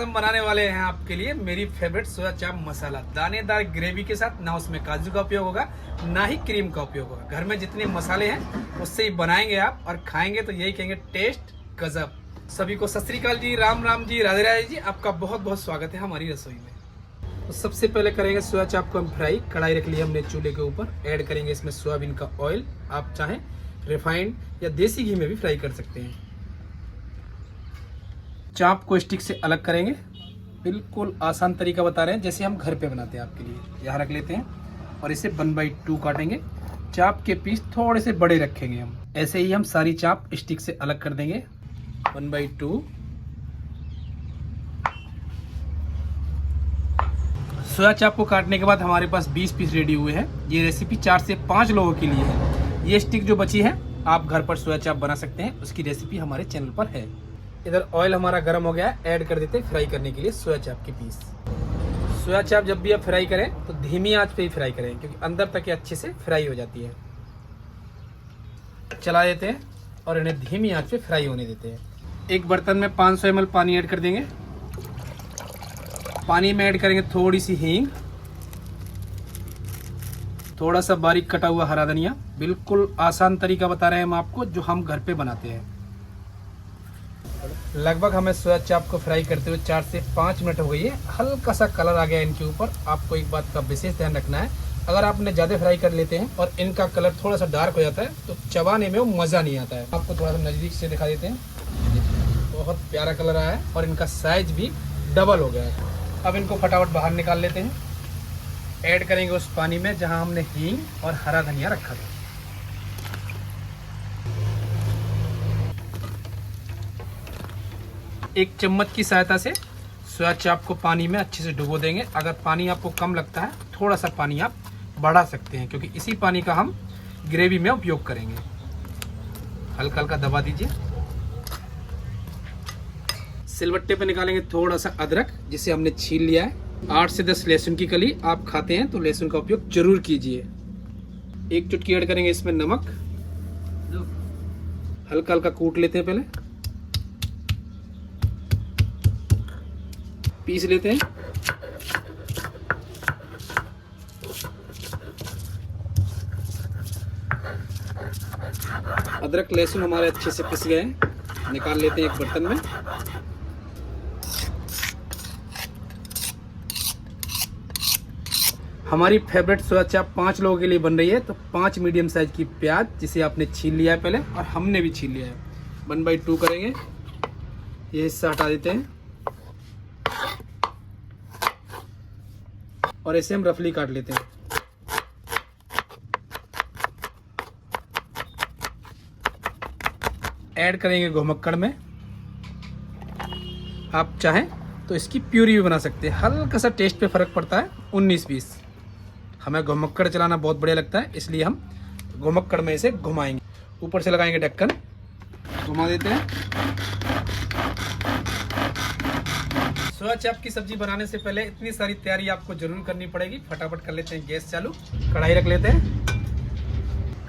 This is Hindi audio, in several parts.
हम बनाने वाले हैं आपके लिए मेरी फेवरेट सोया चाप मसाला, दानेदार ग्रेवी के साथ। ना उसमें काजू का उपयोग होगा, ना ही क्रीम का उपयोग होगा। घर में जितने मसाले हैं उससे ही बनाएंगे आप, और खाएंगे तो यही कहेंगे टेस्ट गजब। सभी को सत श्री अकाल जी, राम राम जी, राधे राधे जी। आपका बहुत बहुत स्वागत है हमारी रसोई में। तो सबसे पहले करेंगे सोया चाप को हम फ्राई। कढ़ाई रख ली हमने चूल्हे के ऊपर। ऐड करेंगे इसमें सोयाबीन का ऑयल। आप चाहें रिफाइंड या देसी घी में भी फ्राई कर सकते हैं। चाप को स्टिक से अलग करेंगे। बिल्कुल आसान तरीका बता रहे हैं, जैसे हम घर पे बनाते हैं आपके लिए। यहाँ रख लेते हैं और इसे 1/2 काटेंगे। चाप के पीस थोड़े से बड़े रखेंगे हम। ऐसे ही हम सारी चाप स्टिक से अलग कर देंगे। 1/2। सोया चाप को काटने के बाद हमारे पास 20 पीस रेडी हुए हैं। ये रेसिपी 4 से 5 लोगों के लिए है। ये स्टिक जो बची है आप घर पर सोया चाप बना सकते हैं, उसकी रेसिपी हमारे चैनल पर है। इधर ऑयल हमारा गर्म हो गया है। ऐड कर देते हैं फ्राई करने के लिए सोया चाप के पीस। सोया चाप जब भी आप फ्राई करें तो धीमी आंच पे ही फ्राई करें, क्योंकि अंदर तक ये अच्छे से फ्राई हो जाती है। चला देते हैं और इन्हें धीमी आंच पे फ्राई होने देते हैं। एक बर्तन में 500 ml पानी ऐड कर देंगे। पानी में ऐड करेंगे थोड़ी सी हींग, थोड़ा सा बारीक कटा हुआ हरा धनिया। बिल्कुल आसान तरीका बता रहे हैं हम आपको, जो हम घर पे बनाते हैं। लगभग हमें सोया चाप को फ्राई करते हुए 4 से 5 मिनट हो गई है। हल्का सा कलर आ गया इनके ऊपर। आपको एक बात का विशेष ध्यान रखना है, अगर आपने ज़्यादा फ्राई कर लेते हैं और इनका कलर थोड़ा सा डार्क हो जाता है तो चबाने में वो मज़ा नहीं आता है। आपको थोड़ा सा नज़दीक से दिखा देते हैं। बहुत प्यारा कलर आया है और इनका साइज भी डबल हो गया है। अब इनको फटाफट बाहर निकाल लेते हैं। ऐड करेंगे उस पानी में जहाँ हमने हींग और हरा धनिया रखा था। एक चम्मच की सहायता से सोया चाप को पानी में अच्छे से डुबो देंगे। अगर पानी आपको कम लगता है थोड़ा सा पानी आप बढ़ा सकते हैं, क्योंकि इसी पानी का हम ग्रेवी में उपयोग करेंगे। हल्का हल्का दबा दीजिए। सिलबट्टे पे निकालेंगे थोड़ा सा अदरक, जिसे हमने छील लिया है। 8 से 10 लहसुन की कली। आप खाते हैं तो लहसुन का उपयोग जरूर कीजिए। एक चुटकी ऐड करेंगे इसमें नमक। हल्का हल्का कूट लेते हैं, पहले पीस लेते हैं। अदरक लहसुन हमारे अच्छे से पिस गए हैं। निकाल लेते हैं एक बर्तन में। हमारी फेवरेट सोया चाप 5 लोगों के लिए बन रही है, तो 5 मीडियम साइज की प्याज, जिसे आपने छील लिया है पहले और हमने भी छील लिया है। 1/2 करेंगे। ये हिस्सा हटा देते हैं और इसे हम रफली काट लेते हैं। ऐड करेंगे घुमक्कड़ में। आप चाहें तो इसकी प्यूरी भी बना सकते हैं। हल्का सा टेस्ट पे फर्क पड़ता है। 19 पीस। हमें घुमक्कड़ चलाना बहुत बढ़िया लगता है, इसलिए हम घुमक्कड़ में इसे घुमाएंगे। ऊपर से लगाएंगे ढक्कन, घुमा देते हैं। सोया चाप की सब्जी बनाने से पहले इतनी सारी तैयारी आपको जरूर करनी पड़ेगी। फटाफट कर लेते हैं गैस चालू। कढ़ाई रख लेते हैं।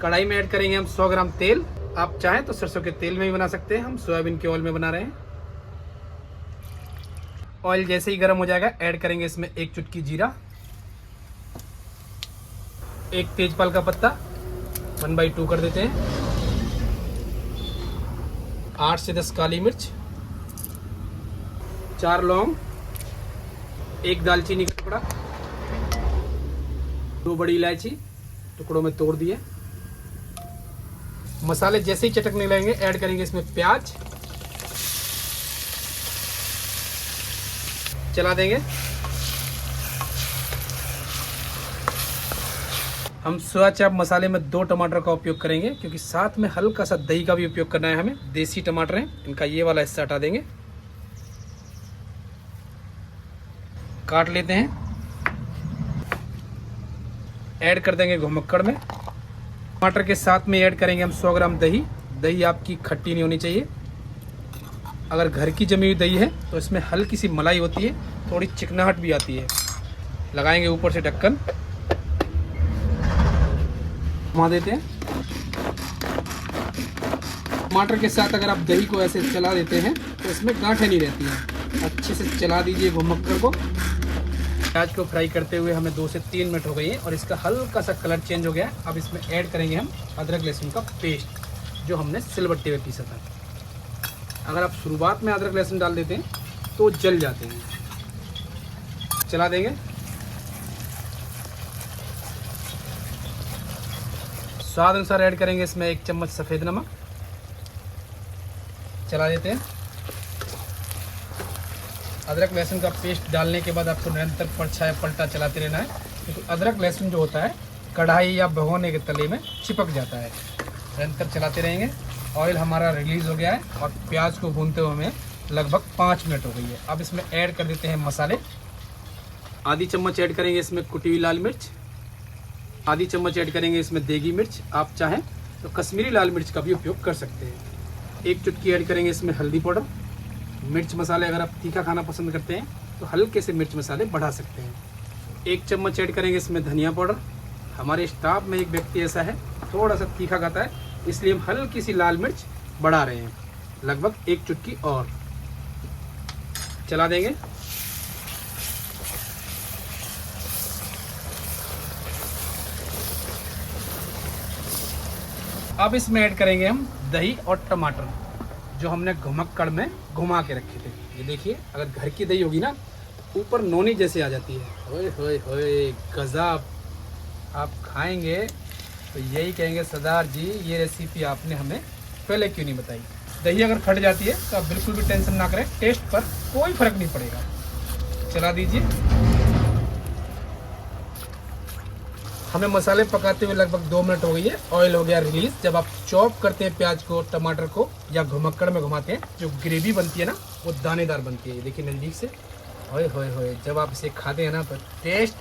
कढ़ाई में ऐड करेंगे हम 100 ग्राम तेल। आप चाहें तो सरसों के तेल में भी बना सकते हैं, हम सोयाबीन के ऑयल में बना रहे हैं। ऑयल जैसे ही गर्म हो जाएगा ऐड करेंगे इसमें एक चुटकी जीरा, एक तेजपाल का पत्ता 1/2 कर देते हैं। 8 से 10 काली मिर्च, 4 लौंग, एक दालचीनी का टुकड़ा, 2 बड़ी इलायची टुकड़ों में तोड़ दिए। मसाले जैसे ही चटकने लगेंगे ऐड करेंगे इसमें प्याज। चला देंगे। हम सोया चाप मसाले में 2 टमाटर का उपयोग करेंगे, क्योंकि साथ में हल्का सा दही का भी उपयोग करना है हमें। देसी टमाटर हैं, इनका ये वाला हिस्सा हटा देंगे। काट लेते हैं। ऐड कर देंगे घुमक्कड़ में। टमाटर के साथ में ऐड करेंगे हम 100 ग्राम दही। दही आपकी खट्टी नहीं होनी चाहिए। अगर घर की जमी हुई दही है तो इसमें हल्की सी मलाई होती है, थोड़ी चिकनाहट भी आती है। लगाएंगे ऊपर से ढक्कन, घुमा देते हैं। टमाटर के साथ अगर आप दही को ऐसे चला देते हैं तो इसमें गांठें नहीं रहती हैं। अच्छे से चला दीजिए घुमक्कर को। प्याज को फ्राई करते हुए हमें 2 से 3 मिनट हो गई है और इसका हल्का सा कलर चेंज हो गया है। अब इसमें ऐड करेंगे हम अदरक लहसुन का पेस्ट जो हमने सिलबट्टे में पीसा था। अगर आप शुरुआत में अदरक लहसुन डाल देते हैं तो जल जाते हैं। चला देंगे। स्वाद अनुसार ऐड करेंगे इसमें 1 चम्मच सफ़ेद नमक। चला देते हैं। अदरक लहसुन का पेस्ट डालने के बाद आपको निरंतर पलटा चलाते रहना है, क्योंकि अदरक लहसुन जो होता है कढ़ाई या भगोने के तले में चिपक जाता है। निरंतर चलाते रहेंगे। ऑयल हमारा रिलीज़ हो गया है और प्याज को भूनते हुए हमें लगभग 5 मिनट हो गई है। अब इसमें ऐड कर देते हैं मसाले। आधी चम्मच ऐड करेंगे इसमें कुटी हुई लाल मिर्च। आधी चम्मच ऐड करेंगे इसमें देगी मिर्च। आप चाहें तो कश्मीरी लाल मिर्च का भी उपयोग कर सकते हैं। 1 चुटकी ऐड करेंगे इसमें हल्दी पाउडर। मिर्च मसाले अगर आप तीखा खाना पसंद करते हैं तो हल्के से मिर्च मसाले बढ़ा सकते हैं। 1 चम्मच ऐड करेंगे इसमें धनिया पाउडर। हमारे स्टाफ में एक व्यक्ति ऐसा है थोड़ा सा तीखा खाता है, इसलिए हम हल्की सी लाल मिर्च बढ़ा रहे हैं, लगभग 1 चुटकी और। चला देंगे। अब इसमें ऐड करेंगे हम दही और टमाटर जो हमने घुमक्कड़ में घुमा के रखे थे। ये देखिए, अगर घर की दही होगी ना ऊपर नोनी जैसे आ जाती है। ओए होए होए गजब। आप खाएंगे तो यही कहेंगे सरदार जी ये रेसिपी आपने हमें पहले क्यों नहीं बताई। दही अगर फट जाती है तो आप बिल्कुल भी टेंशन ना करें, टेस्ट पर कोई फर्क नहीं पड़ेगा। चला दीजिए। हमें मसाले पकाते हुए लगभग 2 मिनट हो गई है। ऑयल हो गया रिलीज। जब आप चॉप करते हैं प्याज को, टमाटर को या घुमक्कड़ में घुमाते हैं, जो ग्रेवी बनती है ना वो दानेदार बनती है। ये देखिए नज़दीक से। होए होए होए, जब आप इसे खाते हैं ना तो टेस्ट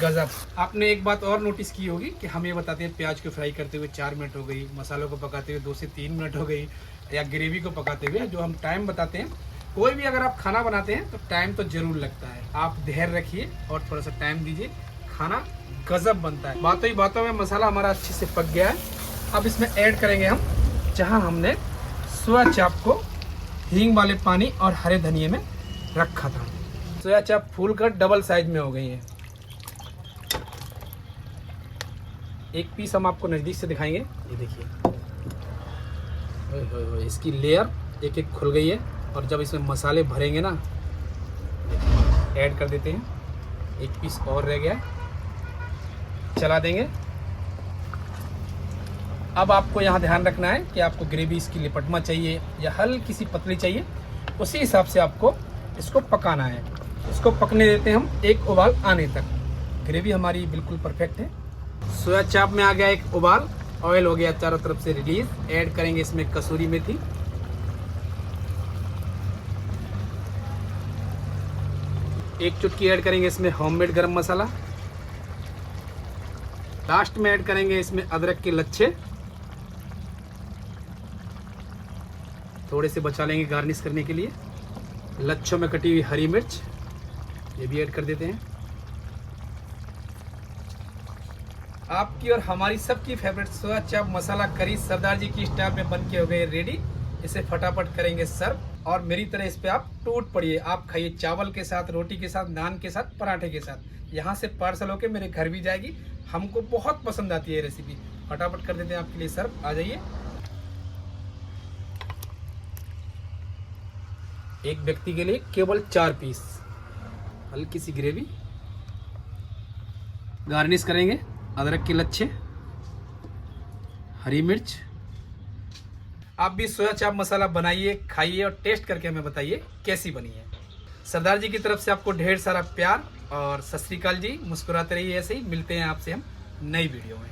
गजब। आपने एक बात और नोटिस की होगी कि हम ये बताते हैं प्याज को फ्राई करते हुए 4 मिनट हो गई, मसालों को पकाते हुए 2 से 3 मिनट हो गई, या ग्रेवी को पकाते हुए जो हम टाइम बताते हैं। कोई भी अगर आप खाना बनाते हैं तो टाइम तो जरूर लगता है। आप धैर्य रखिए और थोड़ा सा टाइम दीजिए, खाना गजब बनता है। बातों ही बातों में मसाला हमारा अच्छे से पक गया है। अब इसमें ऐड करेंगे हम जहां हमने सोया चाप को हींग वाले पानी और हरे धनिए में रखा था। सोया चाप फूल कर डबल साइज में हो गई है। एक पीस हम आपको नज़दीक से दिखाएंगे। ये देखिए, इसकी लेयर एक एक खुल गई है। और जब इसमें मसाले भरेंगे ना, ऐड कर देते हैं। एक पीस और रह गया है। चला देंगे। अब आपको यहाँ ध्यान रखना है कि आपको ग्रेवी इसकी लिपटमा चाहिए या हल्की सी पतली चाहिए, उसी हिसाब से आपको इसको पकाना है। इसको पकने देते हैं हम 1 उबाल आने तक। ग्रेवी हमारी बिल्कुल परफेक्ट है। सोया चाप में आ गया 1 उबाल। ऑयल हो गया चारों तरफ से रिलीज। ऐड करेंगे इसमें कसूरी मेथी। एक चुटकी ऐड करेंगे इसमें होममेड गरम मसाला। लास्ट में ऐड करेंगे इसमें अदरक के लच्छे। थोड़े से बचा लेंगे गार्निश करने के लिए। लच्छों में कटी हुई हरी मिर्च ये भी ऐड कर देते हैं। आपकी और हमारी सबकी फेवरेट सोया चाप मसाला करी सरदार जी की स्टाइल में बन के हो गए रेडी। इसे फटाफट करेंगे सर्व और मेरी तरह इस पे आप टूट पड़िए। आप खाइए चावल के साथ, रोटी के साथ, नान के साथ, पराठे के साथ। यहाँ से पार्सल होके मेरे घर भी जाएगी। हमको बहुत पसंद आती है ये रेसिपी। फटाफट कर देते हैं आपके लिए सर्व। आ जाइए। एक व्यक्ति के लिए केवल 4 पीस। हल्की सी ग्रेवी। गार्निश करेंगे अदरक के लच्छे, हरी मिर्च। आप भी सोया चाप मसाला बनाइए, खाइए और टेस्ट करके हमें बताइए कैसी बनी है। सरदार जी की तरफ से आपको ढेर सारा प्यार और सत श्री अकाल जी। मुस्कुराते रहिए ऐसे ही। मिलते हैं आपसे हम नई वीडियो में।